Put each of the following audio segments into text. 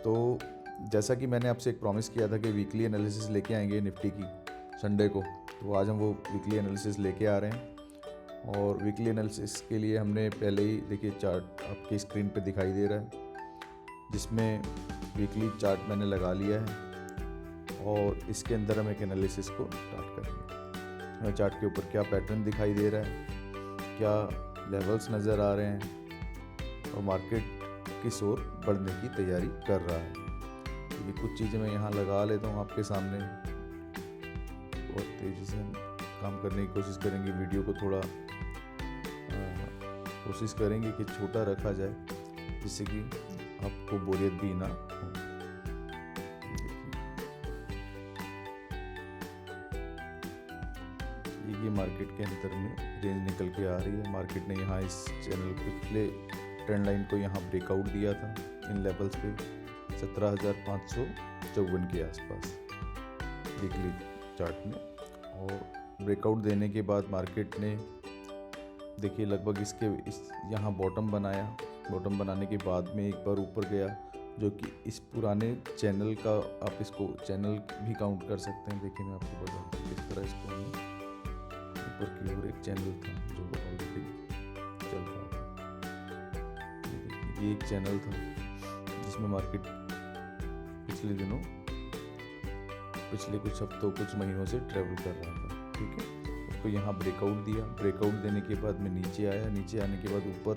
तो जैसा कि मैंने आपसे एक प्रॉमिस किया था कि वीकली एनालिसिस लेके आएंगे निफ्टी की संडे को, तो आज हम वो वीकली एनालिसिस लेके आ रहे हैं। और वीकली एनालिसिस के लिए हमने पहले ही देखिए चार्ट आपकी स्क्रीन पे दिखाई दे रहा है, जिसमें वीकली चार्ट मैंने लगा लिया है और इसके अंदर हम एक एनालिसिस को स्टार्ट करेंगे। हमें चार्ट के ऊपर क्या पैटर्न दिखाई दे रहा है, क्या लेवल्स नज़र आ रहे हैं और मार्केट किस ओर बढ़ने की तैयारी कर रहा है। ये कुछ चीज़ें मैं यहाँ लगा लेता हूँ आपके सामने। बहुत तेज़ी से हम काम करने की कोशिश करेंगे, वीडियो को थोड़ा कोशिश करेंगे कि छोटा रखा जाए, जिससे कि आपको बोरियत भी ना हो। ये मार्केट के अंदर में रेंज निकल के आ रही है। मार्केट ने यहाँ इस चैनल पिछले ट्रेंड लाइन को यहाँ ब्रेकआउट दिया था इन लेवल्स पे 17,554 के आसपास वीकली चार्ट में। और ब्रेकआउट देने के बाद मार्केट ने देखिए लगभग इस यहाँ बॉटम बनाया। बॉटम बनाने के बाद में एक बार ऊपर गया, जो कि इस पुराने चैनल का आप इसको चैनल भी काउंट कर सकते हैं। देखिए मैं आपको बताता हूँ किस तरह इसको ऊपर की ओर एक चैनल था जो ऑलरेडी चल रहा था। ये एक चैनल था जिसमें मार्केट पिछले दिनों, पिछले कुछ हफ्तों, कुछ महीनों से ट्रेवल कर रहा था। ठीक है, उसको यहाँ ब्रेकआउट दिया। ब्रेकआउट देने के बाद में नीचे आया। नीचे आने के बाद ऊपर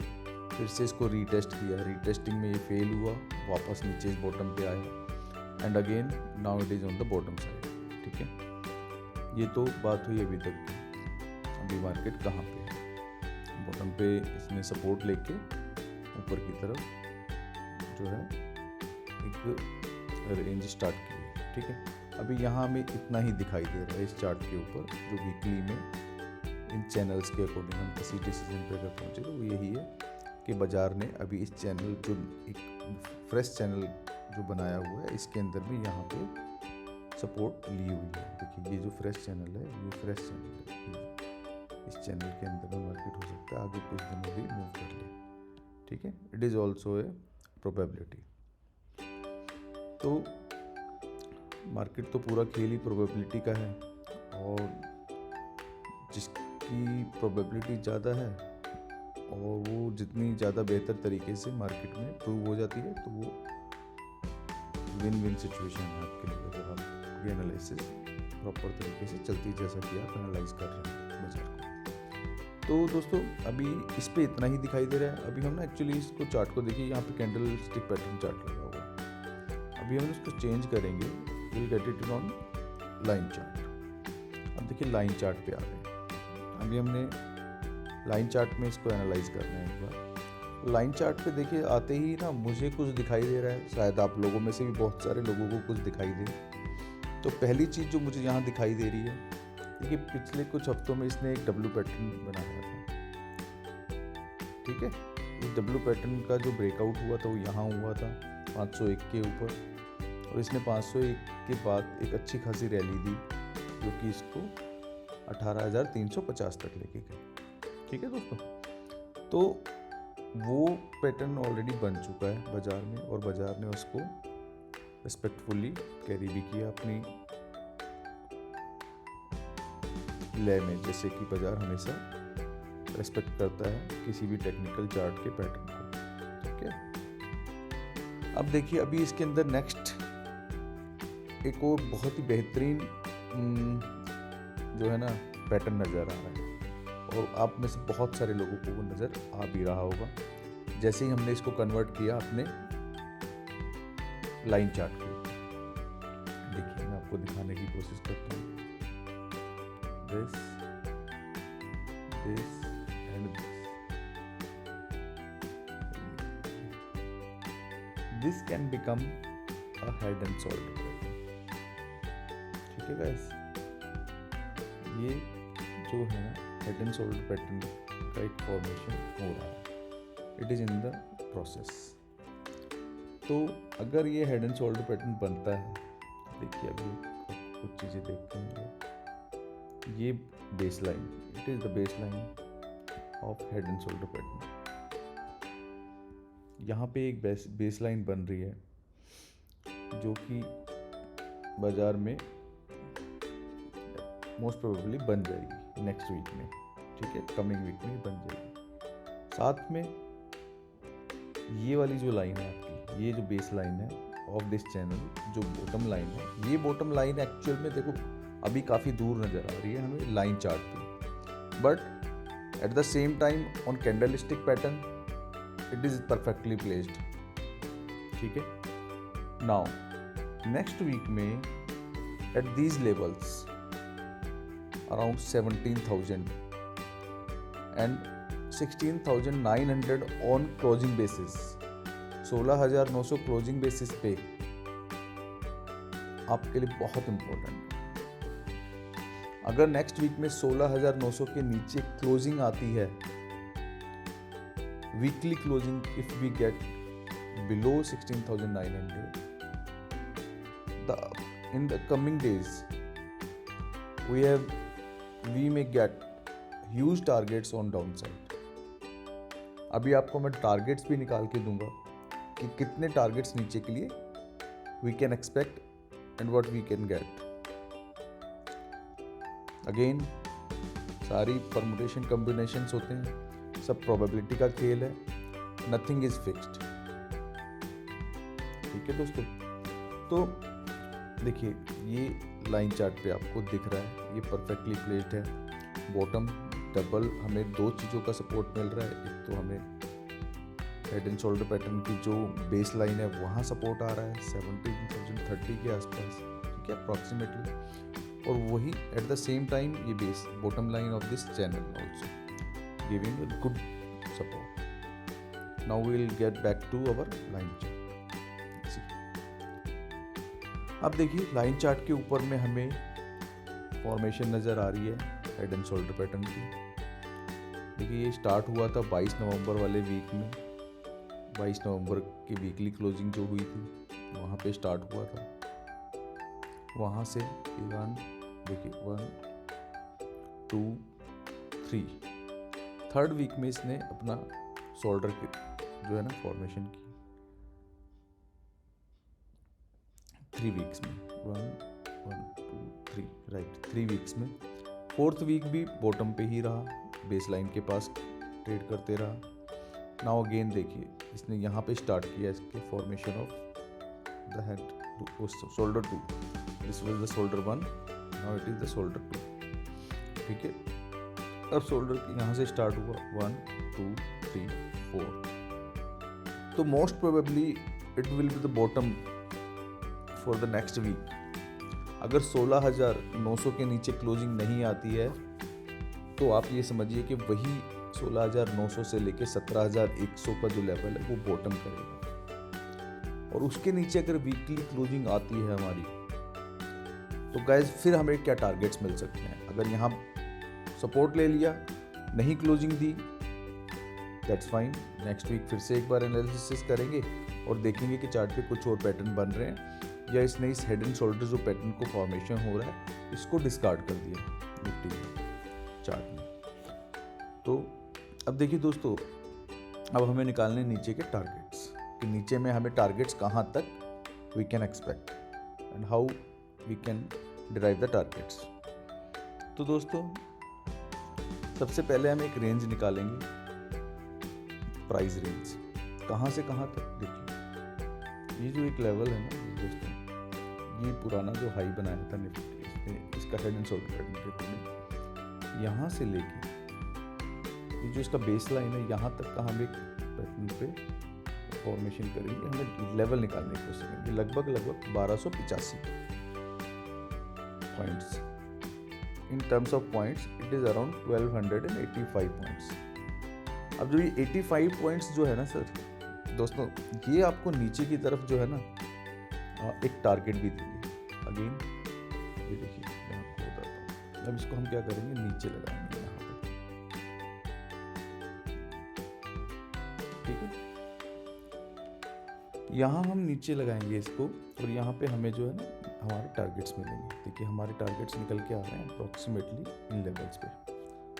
फिर से इसको रीटेस्ट किया। रीटेस्टिंग में ये फेल हुआ, वापस नीचे इस बॉटम पे आया and again now it is on the bottom side. ठीक है, ये तो बात हुई अभी तक की। अभी मार्केट कहाँ पे है? बॉटम पे इसने सपोर्ट लेके ऊपर की तरफ जो है एक रेंज स्टार्ट की है। ठीक है, अभी यहाँ हमें इतना ही दिखाई दे रहा है इस चार्ट के ऊपर, जो वीकली में इन चैनल्स के अकॉर्डिंग हम किसी डिसीजन पे अगर पहुँचे तो वो यही है कि बाजार ने अभी इस चैनल जो एक फ्रेश चैनल जो बनाया हुआ है, इसके अंदर में यहाँ पे सपोर्ट ली हुई है। देखिए ये जो फ्रेश चैनल है, ये फ्रेश चैनल है। इस चैनल के अंदर में मार्केट हो सकता है आगे कुछ दिनों भी मूव कर ले। ठीक है, it is also a probability. तो मार्केट तो पूरा खेल ही प्रोबेबिलिटी का है, और जिसकी प्रोबेबिलिटी ज़्यादा है और वो जितनी ज़्यादा बेहतर तरीके से मार्केट में प्रूव हो जाती है, तो वो विन विन सिचुएशन है आपके लिए, अगर आप ये एनालिसिस प्रॉपर तरीके से चलती जैसा कि आप एनालाइज कर रहे हैं बाजार को। तो दोस्तों अभी इस पे इतना ही दिखाई दे रहा है। अभी हम ना एक्चुअली इसको चार्ट को देखिए, यहाँ पे कैंडल स्टिक पैटर्न चार्ट लगा हुआ है। अभी हम इसको चेंज करेंगे, will get it on line chart. अब देखिए लाइन चार्ट पे आ गए। अभी हमने लाइन चार्ट में इसको एनालाइज करना है एक बार। लाइन चार्ट पे देखिए आते ही ना मुझे कुछ दिखाई दे रहा है, शायद आप लोगों में से भी बहुत सारे लोगों को कुछ दिखाई दे। तो पहली चीज़ जो मुझे यहाँ दिखाई दे रही है, देखिए पिछले कुछ हफ्तों में इसने एक डब्ल्यू पैटर्न बनाया था। ठीक है, इस डब्ल्यू पैटर्न का जो ब्रेकआउट हुआ था वो यहाँ हुआ था 501 के ऊपर, और इसने 501 के बाद एक अच्छी खासी रैली दी, जो कि इसको 18,350 तक लेके गई। ठीक है दोस्तों, तो वो पैटर्न ऑलरेडी बन चुका है बाजार में, और बाजार ने उसको रिस्पेक्टफुली कैरी भी किया अपनी ले में, जैसे कि बाजार हमेशा रेस्पेक्ट करता है किसी भी टेक्निकल चार्ट के पैटर्न को। ठीक है, अब देखिए अभी इसके अंदर नेक्स्ट एक और बहुत ही बेहतरीन जो है ना पैटर्न नज़र आ रहा है, और आप में से बहुत सारे लोगों को वो नज़र आ भी रहा होगा। जैसे ही हमने इसको कन्वर्ट किया अपने लाइन चार्ट को, देखिए मैं आपको दिखाने की कोशिश करता हूँ। This and this. This can become a head and shoulder pattern. ठीक है guys, ये जो है ना head and shoulder pattern का एक फॉर्मेशन हो रहा है। It is in the process. तो अगर ये head and shoulder pattern बनता है, देखिए अभी कुछ चीज़ें देखते हैं। ये base line, it is the base line of head and shoulder pattern. यहाँ पे एक बेस लाइन बन रही है, जो कि बाज़ार में मोस्ट प्रोबेबली बन जाएगी नेक्स्ट वीक में, ठीक है, कमिंग वीक में बन जाएगी। साथ में ये वाली जो लाइन है आपकी, ये जो बेस लाइन है ऑफ दिस चैनल, जो बॉटम लाइन है, ये बॉटम लाइन एक्चुअल में देखो अभी काफ़ी दूर नज़र आ रही है हमें लाइन चार्ट पे, but at the same time on candlestick pattern it is perfectly placed, ठीक है। नाउ नेक्स्ट वीक में at these levels around 17,000 and 16,900 on closing basis, 16,900 closing basis पे आपके लिए बहुत इंपॉर्टेंट है। अगर नेक्स्ट वीक में 16,900 के नीचे क्लोजिंग आती है, weekly closing if we get below 16,900, in the coming days we may get huge targets on downside। अभी आपको मैं टारगेट्स भी निकाल के दूंगा कि कितने टारगेट्स नीचे के लिए we can expect and what we can get. Again सारी परमुटेशन कॉम्बिनेशंस होते हैं, सब प्रोबेबिलिटी का खेल है, नथिंग इज फिक्स्ड, ठीक है दोस्तों। तो देखिए ये लाइन चार्ट पे आपको दिख रहा है, ये परफेक्टली प्लेस्ड है, बॉटम डबल, हमें दो चीज़ों का सपोर्ट मिल रहा है। एक तो हमें हेड एंड शोल्डर पैटर्न की जो बेस लाइन है वहाँ सपोर्ट आ रहा है 17,030 के आसपास, ठीक है अप्रॉक्सीमेटली, और वही एट द सेम टाइम ये base bottom line of this channel also giving a good support. Now we will get back to our line chart. अब देखिए लाइन चार्ट के ऊपर में हमें फॉर्मेशन नज़र आ रही है हेड एंड शोल्डर पैटर्न की। देखिए ये स्टार्ट हुआ था 22 नवंबर वाले वीक में, 22 नवंबर की वीकली क्लोजिंग जो हुई थी वहाँ पे स्टार्ट हुआ था। वहाँ से 1 2 3 थर्ड वीक में इसने अपना शोल्डर की जो है ना फॉर्मेशन की, 3 वीक्स में 1 2 3 राइट 3 वीक्स में। फोर्थ वीक भी बॉटम पे ही रहा, बेस लाइन के पास ट्रेड करते रहा। नाउ अगेन देखिए इसने यहाँ पे स्टार्ट किया इसके formation of the head to shoulder 2, this was the shoulder 1, now it is the shoulder 2, ठीक है। अब शोल्डर यहाँ से स्टार्ट हुआ 1 2 3 4, तो most probably it will be the bottom for the next week. अगर 16,900 के नीचे क्लोजिंग नहीं आती है तो आप ये समझिए कि वही 16,900 से लेके 17,100 का जो लेवल है वो बॉटम करेगा, और उसके नीचे अगर वीकली क्लोजिंग आती है हमारी तो गाइज फिर हमें क्या टारगेट्स मिल सकते हैं। अगर यहाँ सपोर्ट ले लिया, नहीं क्लोजिंग दी, दैट्स फाइन, नेक्स्ट वीक फिर से एक बार एनालिसिस करेंगे और देखेंगे कि चार्ट पे कुछ और पैटर्न बन रहे हैं या इसने इस हेड एंड शोल्डर जो पैटर्न को फॉर्मेशन हो रहा है इसको डिस्कार्ड कर दिया निफ्टी में चार्ट में। तो अब देखिए दोस्तों, अब हमें निकालने नीचे के टारगेट्स कि नीचे में हमें टारगेट्स कहाँ तक we can expect and how we can derive the targets. तो दोस्तों सबसे पहले हम एक रेंज निकालेंगे, प्राइस रेंज कहाँ से कहाँ तक। देखिए ये जो एक लेवल है ना दोस्तों, ये पुराना जो हाई बनाया था निफ्टी, इसका हेड एंड शोल्डर पैटर्न, यहाँ से लेके ये जो इसका बेस लाइन है यहाँ तक का हम एक पैटर्न पे फॉर्मेशन करेंगे, हमें लेवल निकालने की कोशिश करेंगे। लगभग 1285 points, in terms of points it is around 1285 points. अब जो ये 85 पॉइंट्स जो है ना सर दोस्तों, ये आपको नीचे की तरफ जो है ना एक टारगेट भी देंगे। अगेन ये देखिए मैं आपको बताता हूँ, अब इसको हम क्या करेंगे नीचे लगाएंगे यहाँ पे, ठीक है। यहाँ हम नीचे लगाएंगे इसको और यहाँ पे हमें जो है ना हमारे टारगेट्स मिलेंगे। देखिए हमारे टारगेट्स निकल के आ रहे हैं अप्रॉक्सीमेटली इन लेवल्स पे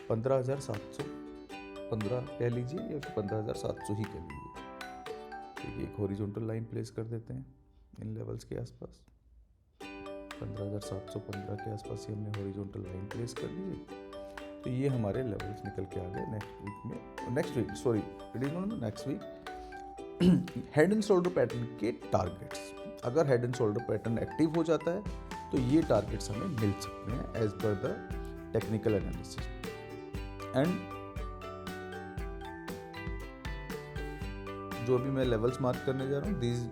15,715 कह लीजिए या फिर 15,700 ही कह लीजिए। देखिए एक हॉरिजॉन्टल लाइन प्लेस कर देते हैं इन लेवल्स के आसपास 15,715 के आसपास ही हमने हॉरिजॉन्टल लाइन प्लेस कर दी है। तो ये हमारे लेवल्स निकल के आ गए next week head and shoulder pattern के टारगेट्स। अगर head and shoulder pattern active हो जाता है तो ये टारगेट्स हमें मिल सकते हैं as per the technical analysis. And जो भी मैं लेवल्स मार्क करने जा रहा हूँ, these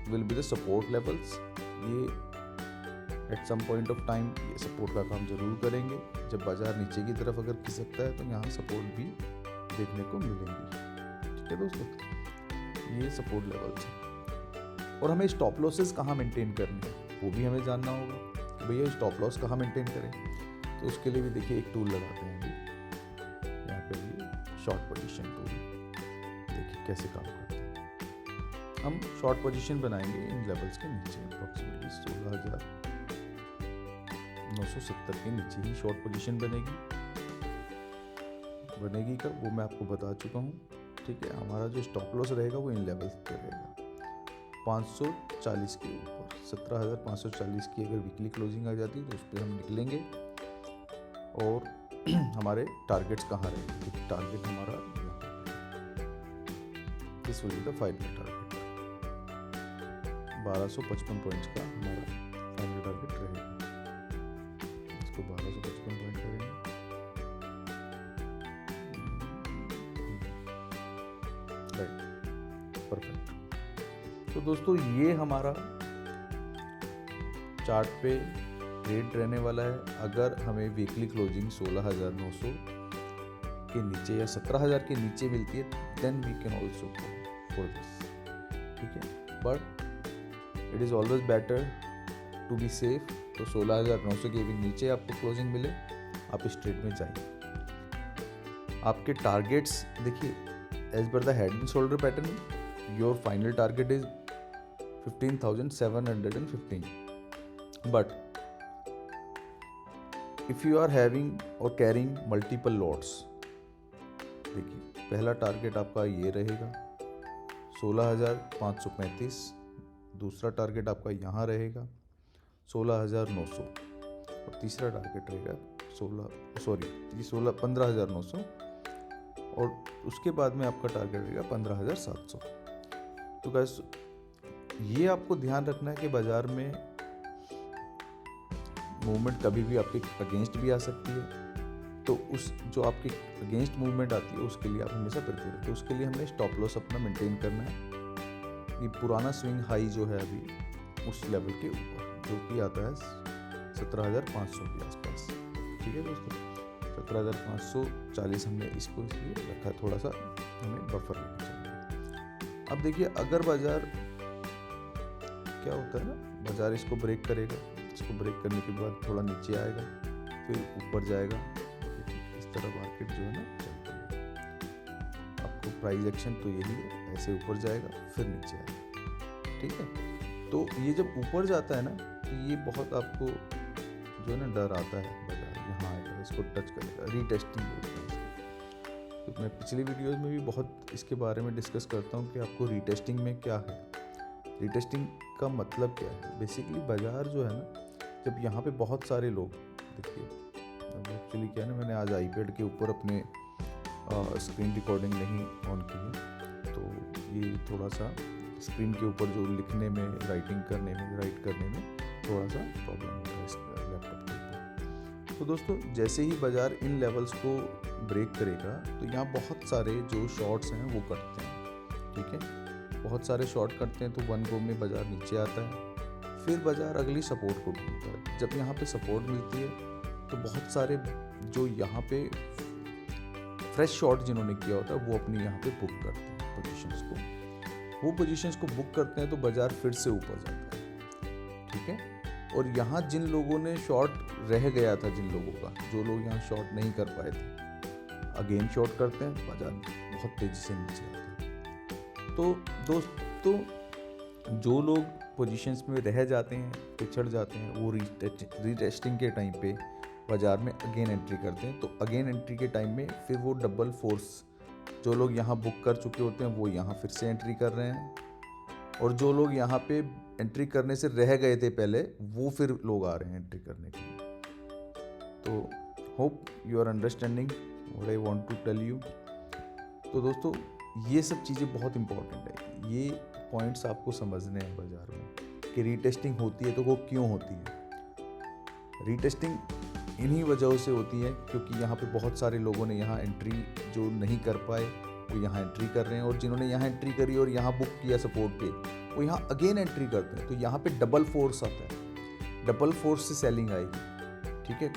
will be the support levels. ये at some point of time ये सपोर्ट का काम जरूर करेंगे। जब बाजार नीचे की तरफ अगर खिसकता है तो यहाँ सपोर्ट भी देखने को मिलेंगी। ठीक है दोस्तों, ये सपोर्ट लेवल्स हैं। और हमें स्टॉप लॉसेस कहाँ मेंटेन करने हैं वो भी हमें जानना होगा कि भैया स्टॉप लॉस कहाँ मेंटेन करें। तो उसके लिए भी देखिए एक टूल लगाते हैं अभी यहाँ पे भी, शॉर्ट पोजीशन टूल। देखिए कैसे काम करता है। हम शॉर्ट पोजीशन बनाएंगे इन लेवल्स के नीचे, अप्रॉक्सीमेटली 16,970 के नीचे ही शॉर्ट पोजीशन बनेगी कब वो मैं आपको बता चुका हूँ। ठीक है, हमारा जो स्टॉप लॉस रहेगा वो इन लेवल्स पे रहेगा 540 के ऊपर। 17,540 की अगर वीकली क्लोजिंग आ जाती है तो उस पर हम निकलेंगे। और हमारे टारगेट्स कहाँ रहेंगे? टारगेट हमारा this will be the final target. 1255 points का हमारा फाइनल टारगेट रहेगा। इसको 1255 पॉइंट करेंगे। Right, perfect. तो दोस्तों ये हमारा चार्ट पे रेट रहने वाला है। अगर हमें वीकली क्लोजिंग 16,900 के नीचे या 17,000 के नीचे मिलती है then we can also go for this. ठीक है, but it is always better to be safe. तो 16,900 के भी नीचे आपको क्लोजिंग मिले, आप स्ट्रेट में जाइए। आपके टारगेट्स देखिए, as per the head and shoulder pattern your final target is 15,715। But if you are having और कैरिंग मल्टीपल लॉट्स, देखिए पहला टारगेट आपका ये रहेगा 16,535। दूसरा टारगेट आपका यहाँ रहेगा 16,900 और तीसरा टारगेट रहेगा 15,900 और उसके बाद में आपका टारगेट रहेगा 15,700। तो गाइस ये आपको ध्यान रखना है कि बाजार में मूवमेंट कभी भी आपके अगेंस्ट भी आ सकती है। तो उस जो आपके अगेंस्ट मूवमेंट आती है उसके लिए आप हमेशा प्रिपेयर हैं। तो उसके लिए हमने स्टॉप लॉस अपना मेंटेन करना है। ये पुराना स्विंग हाई जो है अभी उस लेवल के ऊपर जो कि आता है 17,500 के आसपास। ठीक है दोस्तों, 17,540 हमने इसको इसलिए रखा है, थोड़ा सा हमें बफर लेना चाहिए। अब देखिए अगर बाजार क्या होता है ना, बाजार इसको ब्रेक करेगा, इसको ब्रेक करने के बाद थोड़ा नीचे आएगा फिर ऊपर जाएगा। इस तरह मार्केट जो है ना चलती है। आपको प्राइस एक्शन तो यही है, ऐसे ऊपर जाएगा फिर नीचे आएगा। ठीक है, तो ये जब ऊपर जाता है ना तो ये बहुत आपको जो है ना डर आता है, बाजार यहाँ आएगा इसको टच करेगा, रीटेस्टिंग बोलते हैं इसको। तो मैं पिछली वीडियोस में भी बहुत इसके बारे में डिस्कस करता हूँ कि आपको रीटेस्टिंग में क्या है, रीटेस्टिंग का मतलब क्या है। बेसिकली बाजार जो है ना, जब यहाँ पे बहुत सारे लोग, देखिए एक्चुअली क्या है ना, मैंने आज आईपैड के ऊपर अपने स्क्रीन रिकॉर्डिंग नहीं ऑन की है, तो ये थोड़ा सा स्क्रीन के ऊपर जो लिखने में, राइट करने में थोड़ा सा प्रॉब्लम होता है इस लैपटॉप के ऊपर। तो दोस्तों जैसे ही बाजार इन लेवल्स को ब्रेक करेगा तो यहाँ बहुत सारे जो शॉर्ट्स हैं वो कटते हैं। ठीक है, बहुत सारे शॉर्ट करते हैं तो वन गो में बाजार नीचे आता है, फिर बाजार अगली सपोर्ट को ढूंढता है। जब यहाँ पे सपोर्ट मिलती है तो बहुत सारे जो यहाँ पे फ्रेश शॉर्ट जिन्होंने किया होता है वो अपनी यहाँ पे बुक करते हैं पोजीशंस को। वो पोजीशंस को बुक करते हैं तो बाजार फिर से ऊपर जाता है। ठीक है, और यहाँ जिन लोगों ने शॉर्ट रह गया था, जिन लोगों का, जो लोग यहाँ शॉर्ट नहीं कर पाए थे, अगेन शॉर्ट करते हैं, बाजार बहुत तेजी से नीचे आता है। तो दोस्तों जो लोग पोजीशंस में रह जाते हैं, पिछड़ जाते हैं, वो रीटेस्टिंग के टाइम पे बाजार में अगेन एंट्री करते हैं। तो अगेन एंट्री के टाइम में फिर वो डबल फोर्स, जो लोग यहाँ बुक कर चुके होते हैं वो यहाँ फिर से एंट्री कर रहे हैं, और जो लोग यहाँ पे एंट्री करने से रह गए थे पहले, वो फिर लोग आ रहे हैं एंट्री करने के लिए। तो hope you are understanding what I want to tell you. तो दोस्तों ये सब चीज़ें बहुत इंपॉर्टेंट है, ये पॉइंट्स आपको समझने हैं बाज़ार में कि रीटेस्टिंग होती है तो वो क्यों होती है। रीटेस्टिंग इन्हीं वजहों से होती है क्योंकि यहाँ पे बहुत सारे लोगों ने यहाँ एंट्री जो नहीं कर पाए वो यहाँ एंट्री कर रहे हैं, और जिन्होंने यहाँ एंट्री करी और यहाँ बुक किया सपोर्ट पे वो यहाँ अगेन एंट्री करते हैं। तो यहाँ पे डबल फोर्स आता है, डबल फोर्स से सेलिंग आएगी, ठीक है,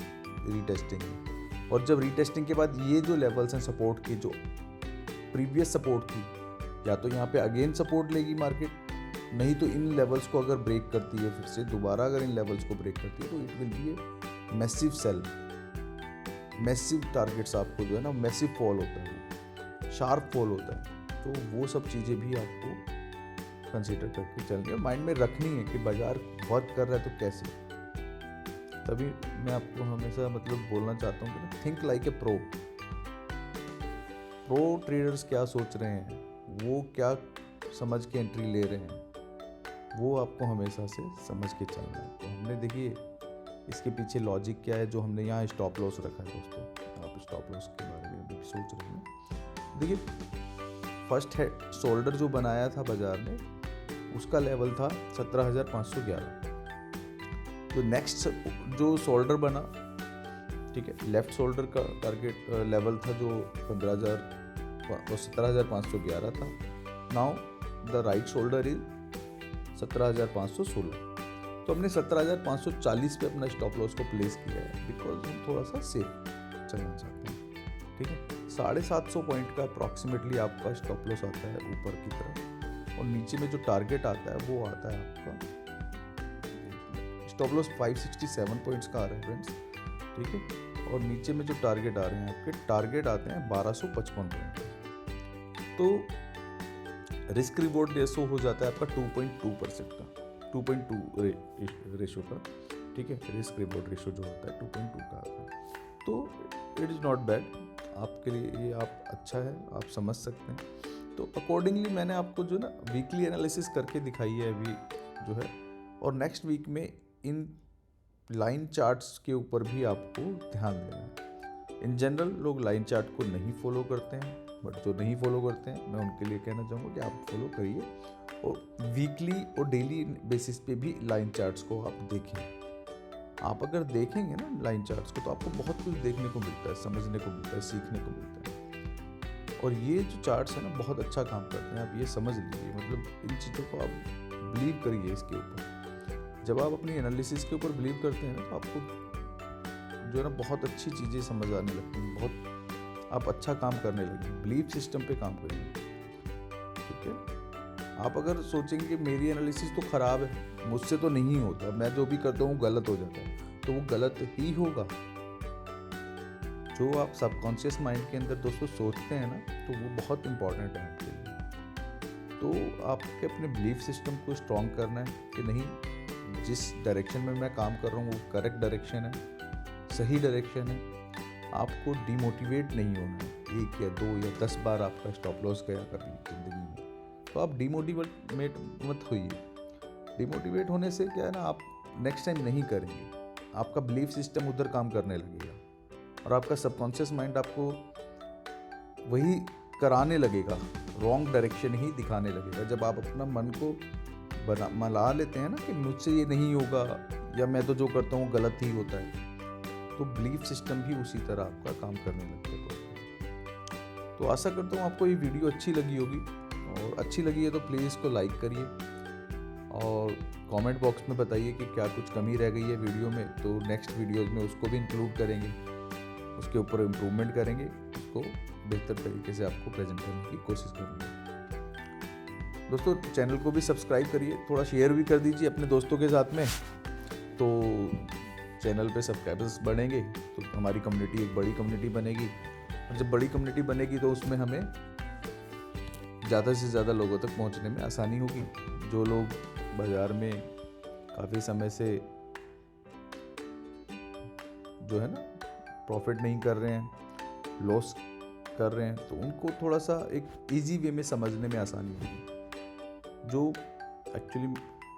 रीटेस्टिंग में। और जब रीटेस्टिंग के बाद ये जो लेवल्स हैं सपोर्ट के, जो प्रीवियस सपोर्ट थी, या तो यहाँ पे अगेन सपोर्ट लेगी मार्केट, नहीं तो इन लेवल्स को अगर ब्रेक करती है फिर से दोबारा, अगर इन लेवल्स को ब्रेक करती है तो it will B a massive cell, massive targets आपको जो है ना मैसिव फॉल होता है, शार्प फॉल होता है। तो वो सब चीज़ें भी आपको कंसीडर करके चलनी है, माइंड में रखनी है कि बाजार वर्क कर रहा है तो कैसे। तभी मैं आपको हमेशा मतलब बोलना चाहता हूँ कि think like a pro. Pro traders क्या सोच रहे हैं, वो क्या समझ के एंट्री ले रहे हैं, वो आपको हमेशा से समझ के चलना है। तो हमने देखिए इसके पीछे लॉजिक क्या है, जो हमने यहाँ स्टॉप लॉस रखा है। दोस्तों आप स्टॉप लॉस के बारे में भी सोच रहे हैं, देखिए फर्स्ट है शोल्डर जो बनाया था बाजार ने, उसका लेवल था 17,511। तो नेक्स्ट जो शोल्डर बना, ठीक है, लेफ्ट शोल्डर का टारगेट लेवल था जो 17,511 था। Now the right shoulder is 17,516। तो हमने 17,540 पे अपना स्टॉप लॉस को प्लेस किया है, बिकॉज हम थोड़ा सा सेफ चलना चाहते हैं, ठीक है। 750 पॉइंट का अप्रॉक्सीमेटली आपका स्टॉप लॉस आता है ऊपर की तरफ, और नीचे में जो टारगेट आता है वो आता है आपका स्टॉप लॉस 567 पॉइंट्स का आ रहा है फ्रेंड्स, ठीक है। और नीचे में जो टारगेट आ रहे हैं आपके, टारगेट आते हैं 1255 पॉइंट। तो रिस्क रिवॉर्ड रेशो हो जाता है आपका 2.2% का, 2.2 रेशो का, ठीक है। रिस्क रिवॉर्ड रेशो जो होता है 2.2 का आता है। तो इट इज़ नॉट बैड, आपके लिए ये आप अच्छा है, आप समझ सकते हैं। तो अकॉर्डिंगली मैंने आपको जो ना वीकली एनालिसिस करके दिखाई है अभी जो है, और नेक्स्ट वीक में इन लाइन चार्ट्स के ऊपर भी आपको ध्यान देना है। इन जनरल लोग लाइन चार्ट को नहीं फॉलो करते हैं, बट जो नहीं फॉलो करते हैं मैं उनके लिए कहना चाहूँगा कि आप फॉलो करिए, और वीकली और डेली बेसिस पे भी लाइन चार्ट्स को आप देखें। आप अगर देखेंगे ना लाइन चार्ट्स को तो आपको बहुत कुछ देखने को मिलता है, समझने को मिलता है, सीखने को मिलता है। और ये जो चार्ट्स है ना बहुत अच्छा काम करते हैं, आप ये समझ लीजिए, मतलब इन चीज़ों को आप बिलीव करिए इसके ऊपर। जब आप अपनी एनालिसिस के ऊपर बिलीव करते हैं ना तो आपको जो है ना बहुत अच्छी चीज़ें समझ आने लगती हैं, बहुत आप अच्छा काम करने लगेंगे। बिलीफ सिस्टम पे काम करिए, ठीक है। आप अगर सोचेंगे कि मेरी एनालिसिस तो ख़राब है, मुझसे तो नहीं होता, मैं जो भी करता हूँ गलत हो जाता है, तो वो गलत ही होगा। जो आप सबकॉन्शियस माइंड के अंदर दोस्तों सोचते हैं ना, तो वो बहुत इंपॉर्टेंट है आपके लिए। तो आपके अपने बिलीफ सिस्टम को स्ट्रॉन्ग करना है कि नहीं, जिस डायरेक्शन में मैं काम कर रहा हूँ वो करेक्ट डायरेक्शन है, सही डायरेक्शन है। आपको डिमोटिवेट नहीं होना है। 1 या 2 या 10 बार आपका स्टॉप लॉस गया कभी ज़िंदगी में, तो आप डिमोटिवेट मत होइए। डिमोटिवेट होने से क्या है ना, आप नेक्स्ट टाइम नहीं करेंगे, आपका बिलीफ सिस्टम उधर काम करने लगेगा, और आपका सबकॉन्शियस माइंड आपको वही कराने लगेगा, रॉन्ग डायरेक्शन ही दिखाने लगेगा। जब आप अपना मन को मला लेते हैं ना कि मुझसे ये नहीं होगा, या मैं तो जो करता हूँ गलत ही होता है, तो बिलीफ सिस्टम भी उसी तरह आपका काम करने लगता है। तो आशा करता हूँ आपको ये वीडियो अच्छी लगी होगी, और अच्छी लगी है तो प्लीज़ इसको लाइक करिए, और कमेंट बॉक्स में बताइए कि क्या कुछ कमी रह गई है वीडियो में, तो नेक्स्ट वीडियोज़ में उसको भी इंक्लूड करेंगे, उसके ऊपर इम्प्रूवमेंट करेंगे, उसको बेहतर तरीके से आपको प्रेजेंट करने की कोशिश करेंगे। दोस्तों चैनल को भी सब्सक्राइब करिए, थोड़ा शेयर भी कर दीजिए अपने दोस्तों के साथ में, तो चैनल पे सब्सक्राइबर्स बढ़ेंगे तो हमारी कम्युनिटी एक बड़ी कम्युनिटी बनेगी, और जब बड़ी कम्युनिटी बनेगी तो उसमें हमें ज़्यादा से ज़्यादा लोगों तक पहुंचने में आसानी होगी। जो लोग बाज़ार में काफ़ी समय से जो है ना प्रॉफिट नहीं कर रहे हैं, लॉस कर रहे हैं, तो उनको थोड़ा सा एक इजी वे में समझने में आसानी होगी। जो एक्चुअली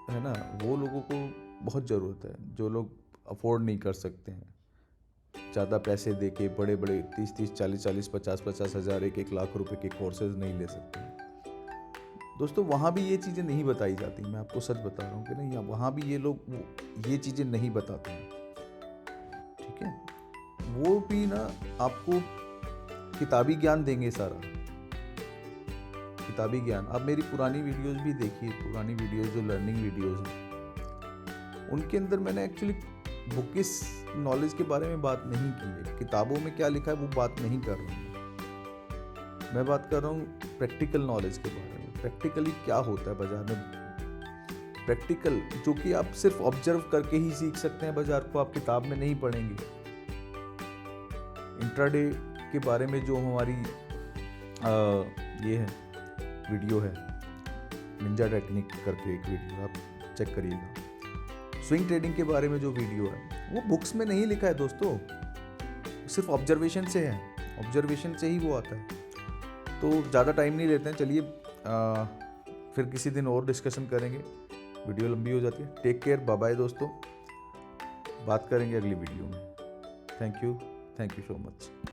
है ना, वो लोगों को बहुत ज़रूरत है, जो लोग अफोर्ड नहीं कर सकते हैं ज़्यादा पैसे दे के, बड़े बड़े 30-30, 40-40, 50-50 हज़ार, 1-1 लाख रुपए के कोर्सेज नहीं ले सकते हैं। दोस्तों वहाँ भी ये चीज़ें नहीं बताई जाती, मैं आपको सच बता रहा हूँ कि नहीं, वहाँ भी ये लोग ये चीज़ें नहीं बताते हैं, ठीक है। वो भी ना आपको किताबी ज्ञान देंगे सारा, किताबी ज्ञान। आप मेरी पुरानी वीडियोस भी देखिए, पुरानी वीडियोस जो लर्निंग वीडियोस हैं, उनके अंदर मैंने एक्चुअली बुकिश नॉलेज के बारे में बात नहीं की है, किताबों में क्या लिखा है वो बात नहीं कर रहा हूँ मैं बात कर रहा हूँ प्रैक्टिकल नॉलेज के बारे में। प्रैक्टिकली क्या होता है बाजार में, प्रैक्टिकल जो कि आप सिर्फ ऑब्जर्व करके ही सीख सकते हैं बाजार को, आप किताब में नहीं पढ़ेंगे। इंट्राडे के बारे में जो हमारी ये है वीडियो है, निंजा टेक्निक करके एक वीडियो, आप चेक करिएगा। स्विंग ट्रेडिंग के बारे में जो वीडियो है वो बुक्स में नहीं लिखा है दोस्तों, सिर्फ ऑब्जर्वेशन से है, ऑब्जर्वेशन से ही वो आता है। तो ज़्यादा टाइम नहीं लेते हैं, चलिए फिर किसी दिन और डिस्कशन करेंगे, वीडियो लंबी हो जाती है। टेक केयर, बाय बाय दोस्तों, बात करेंगे अगली वीडियो में। Thank you so much.